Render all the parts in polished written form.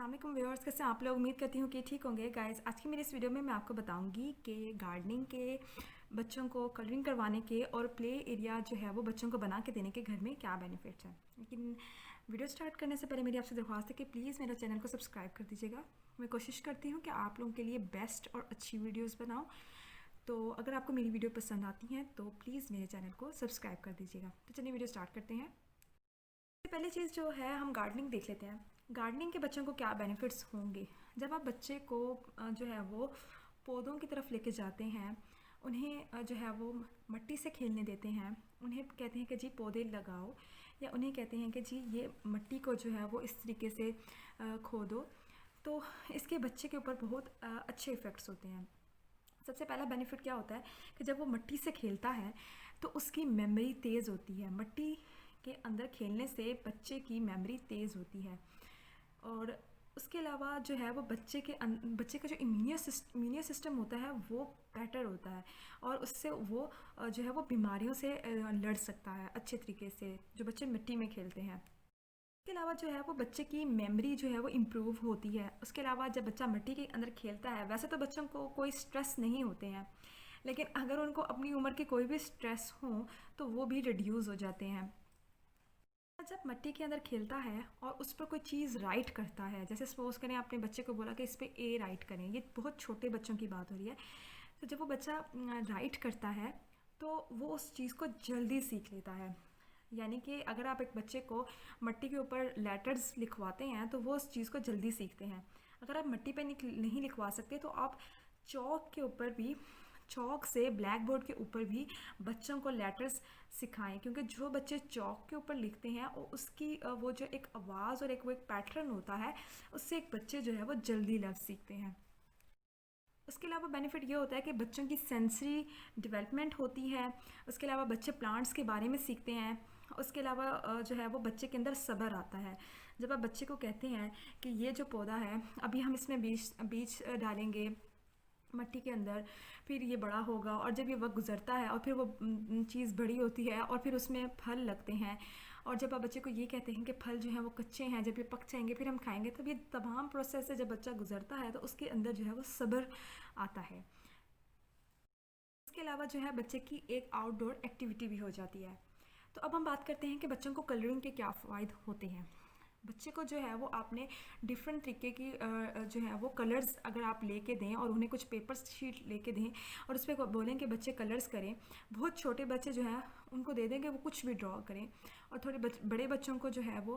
अस्सलाम वालेकुम व्यूअर्स, कैसे आप लोग? उम्मीद करती हूँ कि ठीक होंगे। गाइस, आज की मेरी इस वीडियो में मैं आपको बताऊंगी कि गार्डनिंग के, बच्चों को कलरिंग करवाने के और प्ले एरिया जो है वो बच्चों को बना के देने के घर में क्या बेनिफिट्स हैं। लेकिन वीडियो स्टार्ट करने से पहले मेरी आपसे दरख्वास्त है कि प्लीज़ मेरे चैनल को सब्सक्राइब कर दीजिएगा। मैं कोशिश करती हूँ कि आप लोगों के लिए बेस्ट और अच्छी वीडियोज़ बनाऊँ। तो अगर आपको मेरी वीडियो पसंद आती हैं तो प्लीज़ मेरे चैनल को सब्सक्राइब कर दीजिएगा। तो चलिए वीडियो स्टार्ट करते हैं। पहली चीज़ जो है, हम गार्डनिंग देख लेते हैं। गार्डनिंग के बच्चों को क्या बेनिफिट्स होंगे। जब आप बच्चे को जो है वो पौधों की तरफ लेके जाते हैं, उन्हें जो है वो मिट्टी से खेलने देते हैं, उन्हें कहते हैं कि जी पौधे लगाओ, या उन्हें कहते हैं कि जी ये मिट्टी को जो है वो इस तरीके से खोदो, तो इसके बच्चे के ऊपर बहुत अच्छे इफ़ेक्ट्स होते हैं। सबसे पहला बेनिफिट क्या होता है कि जब वो मिट्टी से खेलता है तो उसकी मेमोरी तेज़ होती है। मिट्टी के अंदर खेलने से बच्चे की मेमोरी तेज़ होती है। और उसके अलावा जो है वो बच्चे का जो इम्यूनियन सिस्टम होता है वो बेटर होता है, और उससे वो जो है वो बीमारियों से लड़ सकता है अच्छे तरीके से, जो बच्चे मिट्टी में खेलते हैं। इसके अलावा जो है वो बच्चे की मेमोरी जो है वो इम्प्रूव होती है। उसके अलावा जब बच्चा मिट्टी के अंदर खेलता है, वैसे तो बच्चों को कोई स्ट्रेस नहीं होते हैं, लेकिन अगर उनको अपनी उम्र के कोई भी स्ट्रेस हो तो वो भी रिड्यूस हो जाते हैं। जब मिट्टी के अंदर खेलता है और उस पर कोई चीज़ राइट करता है, जैसे सपोज करें आपने बच्चे को बोला कि इस पर ए राइट करें, ये बहुत छोटे बच्चों की बात हो रही है। तो जब वो बच्चा राइट करता है तो वो उस चीज़ को जल्दी सीख लेता है। यानी कि अगर आप एक बच्चे को मिट्टी के ऊपर लेटर्स लिखवाते हैं तो वो उस चीज़ को जल्दी सीखते हैं। अगर आप मिट्टी पे नहीं लिखवा सकते तो आप चौक के ऊपर भी, चौक से ब्लैक बोर्ड के ऊपर भी बच्चों को लेटर्स सिखाएं, क्योंकि जो बच्चे चौक के ऊपर लिखते हैं और उसकी वो जो एक आवाज़ और वो एक पैटर्न होता है, उससे एक बच्चे जो है वो जल्दी लफ्ज़ सीखते हैं। उसके अलावा बेनिफिट ये होता है कि बच्चों की सेंसरी डेवलपमेंट होती है। उसके अलावा बच्चे प्लांट्स के बारे में सीखते हैं। उसके अलावा जो है वो बच्चे के अंदर सब्र आता है। जब आप बच्चे को कहते हैं कि ये जो पौधा है, अभी हम इसमें बीज बीज डालेंगे मिट्टी के अंदर, फिर ये बड़ा होगा, और जब ये वक्त गुजरता है और फिर वो चीज़ बड़ी होती है और फिर उसमें फल लगते हैं, और जब आप बच्चे को ये कहते हैं कि फल जो है वो कच्चे हैं, जब ये पक जाएंगे फिर हम खाएंगे, तब ये तमाम प्रोसेस से जब बच्चा गुजरता है तो उसके अंदर जो है वो सब्र आता है। इसके अलावा जो है बच्चे की एक आउटडोर एक्टिविटी भी हो जाती है। तो अब हम बात करते हैं कि बच्चों को कलरिंग के क्या फ़ायदे होते हैं। बच्चे को जो है वो आपने डिफरेंट तरीके की जो है वो कलर्स अगर आप लेके दें और उन्हें कुछ पेपर शीट लेके दें और उस पर बोलें कि बच्चे कलर्स करें। बहुत छोटे बच्चे जो हैं उनको दे दें कि वो कुछ भी ड्रॉ करें, और थोड़े बड़े बच्चों को जो है वो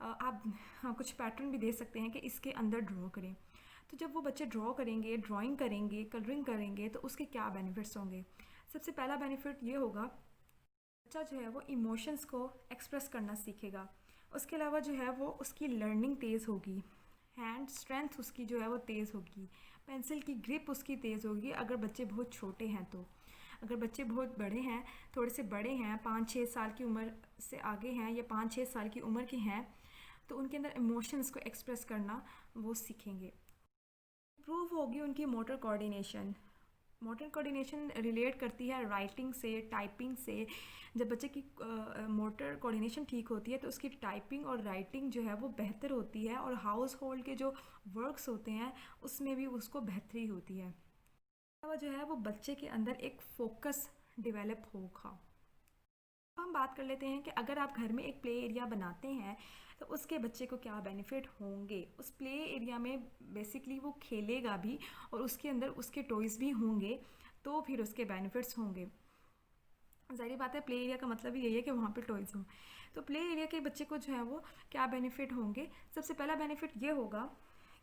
आप कुछ पैटर्न भी दे सकते हैं कि इसके अंदर ड्रॉ करें। तो जब वो बच्चे ड्रॉ करेंगे, ड्राइंग करेंगे, कलरिंग करेंगे, तो उसके क्या बेनिफिट्स होंगे। सबसे पहला बेनिफिट ये होगा, बच्चा जो है वो इमोशंस को एक्सप्रेस करना सीखेगा। उसके अलावा जो है वो उसकी लर्निंग तेज़ होगी, हैंड स्ट्रेंथ उसकी जो है वो तेज़ होगी, पेंसिल की ग्रिप उसकी तेज़ होगी अगर बच्चे बहुत छोटे हैं तो। अगर बच्चे बहुत बड़े हैं, थोड़े से बड़े हैं, 5-6 साल की उम्र से आगे हैं या 5-6 साल की उम्र के हैं, तो उनके अंदर इमोशंस को एक्सप्रेस करना वो सीखेंगे। इम्प्रूव होगी उनकी motor coordination. Motor coordination relate करती है राइटिंग से, टाइपिंग से। जब बच्चे की मोटर कोऑर्डिनेशन ठीक होती है तो उसकी टाइपिंग और राइटिंग जो है वो बेहतर होती है, और हाउस होल्ड के जो वर्क्स होते हैं उसमें भी उसको बेहतरी होती है। अलावा जो है वो बच्चे के अंदर एक फोकस डेवलप होगा। हम बात कर लेते हैं कि अगर आप घर में एक प्ले एरिया बनाते हैं तो उसके बच्चे को क्या बेनिफिट होंगे। उस प्ले एरिया में बेसिकली वो खेलेगा भी और उसके अंदर उसके टॉयज़ भी होंगे, तो फिर उसके बेनिफिट्स होंगे। ज़ाहिर बात है, प्ले एरिया का मतलब ही यही है कि वहाँ पे टॉयज़ हों। तो प्ले एरिया के बच्चे को जो है वो क्या बेनिफिट होंगे। सबसे पहला बेनिफिट ये होगा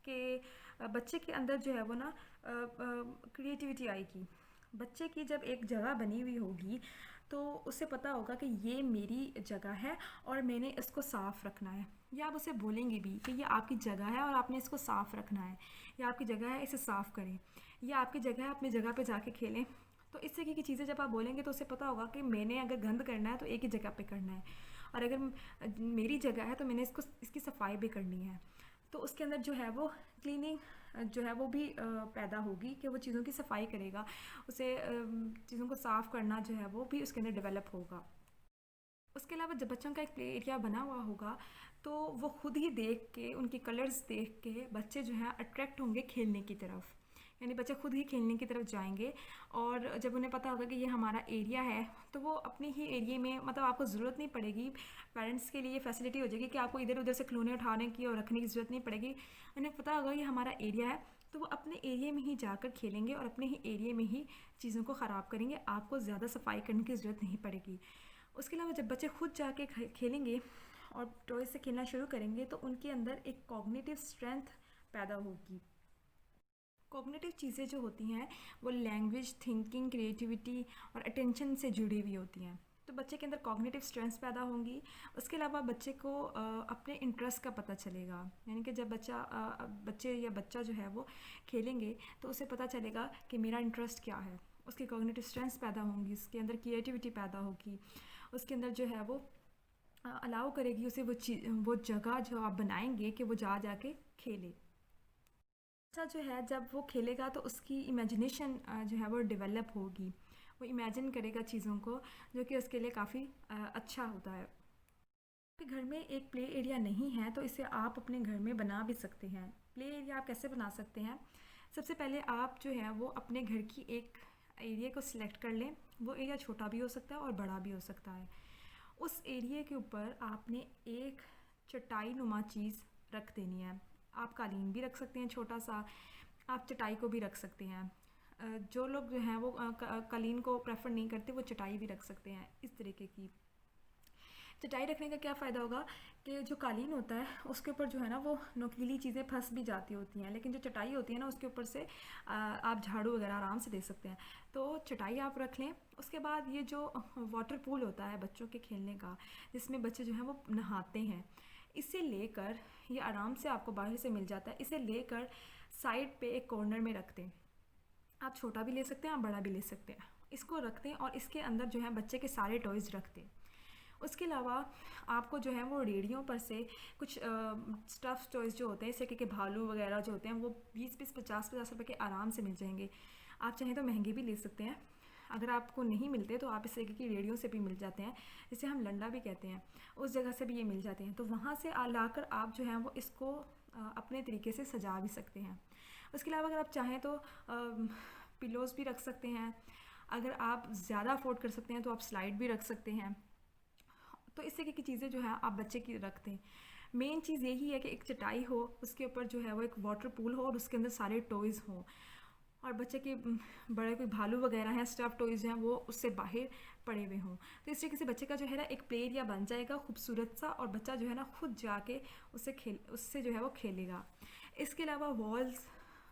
कि बच्चे के अंदर जो है वो ना क्रिएटिविटी आएगी। बच्चे की जब एक जगह बनी हुई होगी तो उसे पता होगा कि ये मेरी जगह है और मैंने इसको साफ़ रखना है। या आप उसे बोलेंगे भी कि ये आपकी जगह है और आपने इसको साफ़ रखना है, या आपकी जगह है इसे साफ़ करें, या आपकी जगह है अपनी जगह पे जाके खेलें। तो इस तरीके की चीज़ें जब आप बोलेंगे तो उसे पता होगा कि मैंने अगर गंद करना है तो एक ही जगह पे करना है, और अगर मेरी जगह है तो मैंने इसकी सफाई भी करनी है। तो उसके अंदर जो है वो क्लीनिंग जो है वो भी पैदा होगी कि वो चीज़ों की सफाई करेगा, उसे चीज़ों को साफ़ करना जो है वो भी उसके अंदर डेवलप होगा। उसके अलावा जब बच्चों का एक प्ले एरिया बना हुआ होगा तो वो खुद ही देख के, उनके कलर्स देख के बच्चे जो हैं अट्रैक्ट होंगे खेलने की तरफ। यानी बच्चे खुद ही खेलने की तरफ जाएंगे, और जब उन्हें पता होगा कि ये हमारा एरिया है तो वो अपने ही एरिया में, मतलब आपको ज़रूरत नहीं पड़ेगी, पेरेंट्स के लिए फैसिलिटी हो जाएगी कि आपको इधर उधर से खिलौने उठाने की और रखने की ज़रूरत नहीं पड़ेगी। उन्हें पता होगा ये हमारा एरिया है, तो वो अपने एरिया में ही जाकर खेलेंगे और अपने ही एरिया में ही चीज़ों को ख़राब करेंगे। आपको ज़्यादा सफाई करने की ज़रूरत नहीं पड़ेगी। उसके अलावा जब बच्चे खुद जाके खेलेंगे और टॉय से खेलना शुरू करेंगे तो उनके अंदर एक कॉग्निटिव स्ट्रेंथ पैदा होगी। कॉग्निटिव चीज़ें जो होती हैं वो लैंग्वेज, थिंकिंग, क्रिएटिविटी और अटेंशन से जुड़ी हुई होती हैं। तो बच्चे के अंदर कॉग्निटिव स्ट्रेंथ्स पैदा होंगी। उसके अलावा बच्चे को अपने इंटरेस्ट का पता चलेगा। यानी कि जब बच्चा जो है वो खेलेंगे तो उसे पता चलेगा कि मेरा इंटरेस्ट क्या है। उसकी कॉग्निटिव स्ट्रेंथ्स पैदा होंगी, उसके अंदर क्रिएटिविटी पैदा होगी, उसके अंदर जो है वो अलाउ करेगी उसे वो जगह जो आप बनाएंगे कि वो जाके खेले। बच्चा जो है जब वो खेलेगा तो उसकी इमेजिनेशन जो है वो डेवलप होगी। वो इमेजिन करेगा चीज़ों को, जो कि उसके लिए काफ़ी अच्छा होता है। आपके घर में एक प्ले एरिया नहीं है तो इसे आप अपने घर में बना भी सकते हैं। प्ले एरिया आप कैसे बना सकते हैं? सबसे पहले आप जो है वो अपने घर की एक एरिया को सिलेक्ट कर लें। वो एरिया छोटा भी हो सकता है और बड़ा भी हो सकता है। उस एरिया के ऊपर आपने एक चटाई नुमा चीज़ रख देनी है। आप कालीन भी रख सकते हैं छोटा सा, आप चटाई को भी रख सकते हैं। जो लोग जो हैं वो कालीन को प्रेफर नहीं करते वो चटाई भी रख सकते हैं। इस तरीके की चटाई रखने का क्या फ़ायदा होगा कि जो कालीन होता है उसके ऊपर जो है ना वो नुकीली चीज़ें फंस भी जाती होती हैं, लेकिन जो चटाई होती है ना उसके ऊपर से आप झाड़ू वगैरह आराम से दे सकते हैं। तो चटाई आप रख लें। उसके बाद ये जो वाटर पूल होता है बच्चों के खेलने का, जिसमें बच्चे जो हैं वो नहाते हैं, इसे लेकर, ये आराम से आपको बाहर से मिल जाता है, इसे लेकर साइड पे एक कॉर्नर में रख दें। आप छोटा भी ले सकते हैं, आप बड़ा भी ले सकते हैं। इसको रख दें और इसके अंदर जो है बच्चे के सारे टॉयज़ रख दें। उसके अलावा आपको जो है वो रेडियो पर से कुछ स्टफ़ टॉयज़ जो होते हैं, जैसे कि भालू वगैरह जो होते हैं, वो 20-20, 50-50 रुपए के आराम से मिल जाएंगे। आप चाहें तो महंगे भी ले सकते हैं। अगर आपको नहीं मिलते तो आप इस तरीके की रेडियो से भी मिल जाते हैं, जिसे हम लंडा भी कहते हैं, उस जगह से भी ये मिल जाते हैं। तो वहाँ से लाकर आप जो है वो इसको अपने तरीके से सजा भी सकते हैं। उसके अलावा अगर आप चाहें तो पिलोज़ भी रख सकते हैं। अगर आप ज़्यादा अफोर्ड कर सकते हैं तो आप स्लाइड भी रख सकते हैं। तो इस तरीके की चीज़ें जो है आप बच्चे की रखते हैं। मेन चीज़ यही है कि एक चटाई हो, उसके ऊपर जो है वो एक वाटर पूल हो और उसके अंदर सारे टॉयज़ हों, और बच्चे के बड़े कोई भालू वगैरह हैं, स्टफ़ टॉयज़ हैं, वो उससे बाहर पड़े हुए हों। तो इस तरीके से बच्चे का जो है ना एक प्ले एरिया बन जाएगा खूबसूरत सा, और बच्चा जो है ना खुद जाके उससे जो है वो खेलेगा। इसके अलावा वॉल्स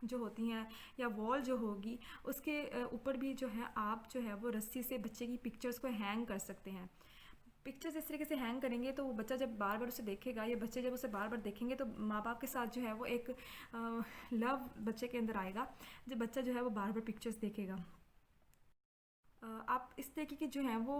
जो होती हैं या वॉल जो होगी उसके ऊपर भी जो है आप जो है वो रस्सी से बच्चे की पिक्चर्स को हैंग कर सकते हैं। पिक्चर्स इस तरीके से हैंग करेंगे तो वो बच्चा जब बार बार उसे देखेगा, या बच्चे जब उसे बार बार देखेंगे तो माँ बाप के साथ जो है वो एक लव बच्चे के अंदर आएगा, जब बच्चा जो है वो बार बार पिक्चर्स देखेगा। आप इस तरीके के जो हैं वो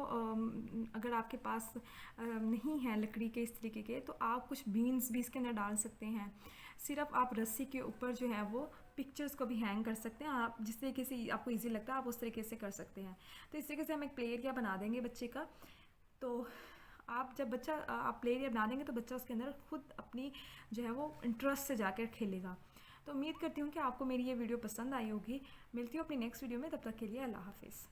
अगर आपके पास नहीं है लकड़ी के इस तरीके के, तो आप कुछ बीन्स भी इसके अंदर डाल सकते हैं। सिर्फ आप रस्सी के ऊपर जो है वो पिक्चर्स को भी हैंग कर सकते हैं। आप जिस तरीके से आपको इजी लगता है आप उस तरीके से कर सकते हैं। तो इस तरीके से हम एक प्ले एरिया बना देंगे बच्चे का। तो आप प्ले एरिया बना देंगे तो बच्चा उसके अंदर खुद अपनी जो है वो इंटरेस्ट से जाकर खेलेगा। तो उम्मीद करती हूँ कि आपको मेरी ये वीडियो पसंद आई होगी। मिलती हूँ अपनी नेक्स्ट वीडियो में, तब तक के लिए अल्लाह हाफिज़।